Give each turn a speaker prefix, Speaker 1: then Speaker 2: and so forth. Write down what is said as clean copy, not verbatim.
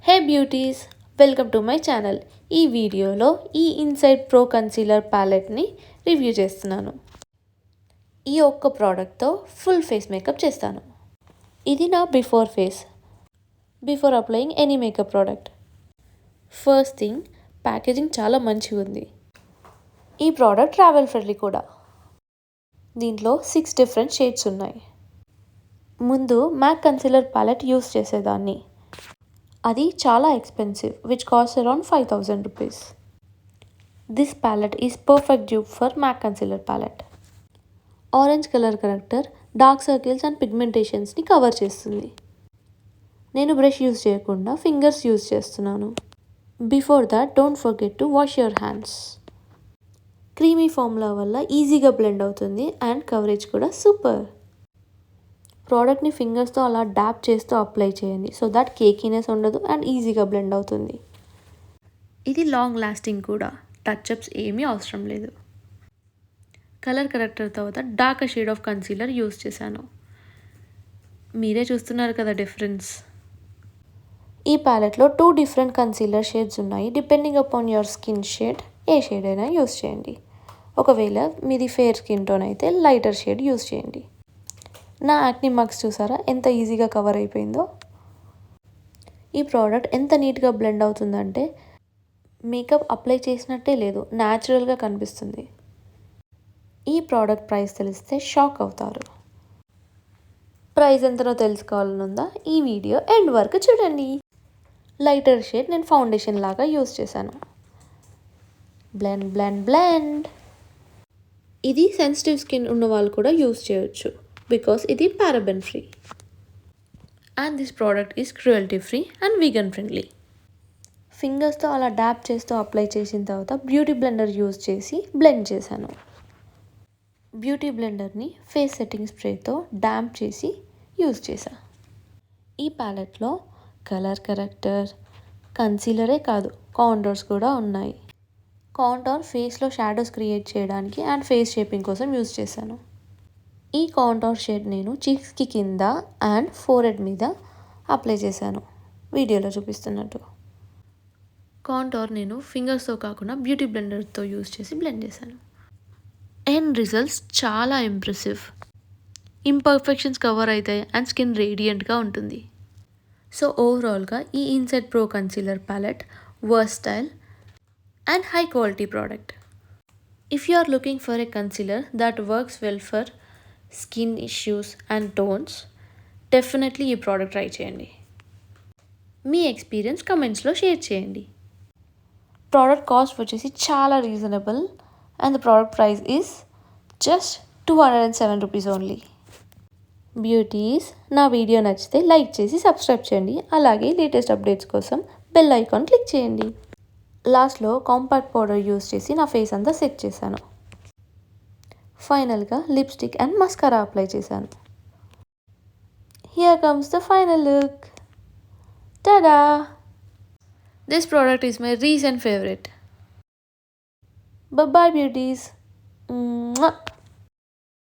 Speaker 1: Hey beauties, welcome to my channel. ఈ వీడియోలో ఈ ఇన్సైడ్ ప్రో కన్సీలర్ ప్యాలెట్ని రివ్యూ చేస్తున్నాను. ఈ ఒక్క ప్రోడక్ట్తో ఫుల్ ఫేస్ మేకప్ చేస్తాను. ఇది నా before applying any makeup product. First thing, packaging చాలా మంచిగా ఉంది. ఈ ప్రోడక్ట్ ట్రావెల్ ఫ్రెండ్లీ కూడా. దీంట్లో 6 డిఫరెంట్ షేడ్స్ ఉన్నాయి. ముందు మ్యాక్ కన్సీలర్ ప్యాలెట్ యూస్ చేసేదాన్ని. అది చాలా expensive, which costs around 5,000 rupees. This palette is perfect dupe for MAC concealer palette. Orange color corrector dark circles and పిగ్మెంటేషన్స్ని కవర్ చేస్తుంది. నేను బ్రష్ యూస్ చేయకుండా ఫింగర్స్ యూస్ చేస్తున్నాను. Before that don't forget to wash your hands. Creamy formula వల్ల ఈజీగా blend అవుతుంది and coverage కూడా super. ప్రోడక్ట్ని ఫింగర్స్తో అలా డాప్ చేస్తూ అప్లై చేయండి సో దట్ కేకీనెస్ ఉండదు అండ్ ఈజీగా బ్లెండ్ అవుతుంది. ఇది లాంగ్ లాస్టింగ్ కూడా, టచ్అప్స్ ఏమీ అవసరం లేదు. కలర్ కరెక్టర్ తర్వాత dark shade of concealer use చేశాను. మీరే చూస్తున్నారు కదా డిఫరెన్స్. ఈ ప్యాలెట్లో 2 డిఫరెంట్ కన్సీలర్ షేడ్స్ ఉన్నాయి. Depending upon your skin shade A shade అయినా యూస్ చేయండి. ఒకవేళ మీది ఫేర్ స్కిన్ టోన్ అయితే లైటర్ షేడ్ యూస్ చేయండి. నా యాక్ని మార్క్స్ చూసారా ఎంత ఈజీగా కవర్ అయిపోయిందో. ఈ ప్రోడక్ట్ ఎంత నీట్గా బ్లెండ్ అవుతుందంటే మేకప్ అప్లై చేసినట్టే లేదు, న్యాచురల్గా కనిపిస్తుంది. ఈ ప్రోడక్ట్ ప్రైస్ తెలిస్తే షాక్ అవుతారు. ప్రైస్ ఎంతనో తెలుసుకోవాలనుందా? ఈ వీడియో ఎండ్ వరకు చూడండి. లైటర్ షేడ్ నేను ఫౌండేషన్ లాగా యూస్ చేశాను. Blend blend blend. ఇది సెన్సిటివ్ స్కిన్ ఉన్న వాళ్ళు కూడా యూస్ చేయొచ్చు because ఇది paraben free and this product is cruelty free and vegan friendly. ఫింగర్స్తో అలా డాప్ చేస్తూ అప్లై చేసిన తర్వాత బ్యూటీ బ్లెండర్ యూస్ చేసి బ్లెండ్ చేశాను. బ్యూటీ బ్లెండర్ని ఫేస్ సెట్టింగ్ స్ప్రేతో డాంప్ చేసి యూస్ చేశా. ఈ ప్యాలెట్లో కలర్ కరెక్టర్, కన్సీలరే కాదు కాంటోర్స్ కూడా ఉన్నాయి. కాంటోర్ ఫేస్లో షాడోస్ క్రియేట్ చేయడానికి అండ్ ఫేస్ షేపింగ్ కోసం యూస్ చేశాను. ఈ కాంటోర్ షేడ్ నేను చీక్స్కి కింద అండ్ ఫోర్హెడ్ మీద అప్లై చేశాను వీడియోలో చూపిస్తున్నట్టు. కాంటోర్ నేను ఫింగర్స్తో కాకుండా బ్యూటీ బ్లెండర్తో యూస్ చేసి బ్లెండ్ చేశాను. ఎండ్ రిజల్ట్స్ చాలా ఇంప్రెసివ్. ఇంపర్ఫెక్షన్స్ కవర్ అవుతాయి అండ్ స్కిన్ రేడియంట్గా ఉంటుంది. సో ఓవరాల్గా ఈ Insight Pro concealer palette versatile and high quality product. If you are looking for a concealer that works well for skin issues and tones, definitely ఈ product try చేయండి. మీ experience కమెంట్స్లో share చేయండి. Product cost వచ్చేసి చాలా reasonable and the product price is just 207 rupees only. Beauties, నా video నచ్చితే like చేసి సబ్స్క్రైబ్ చేయండి. అలాగే లేటెస్ట్ అప్డేట్స్ కోసం బెల్ ఐకాన్ క్లిక్ చేయండి. లాస్ట్లో కాంపాక్ట్ పౌడర్ యూస్ చేసి నా ఫేస్ అంతా సెట్ చేశాను. ఫైనల్గా లిప్స్టిక్ అండ్ మస్కారా అప్లై చేశాను. Here comes the final look. Tada! This product is my recent favourite. Bye bye beauties.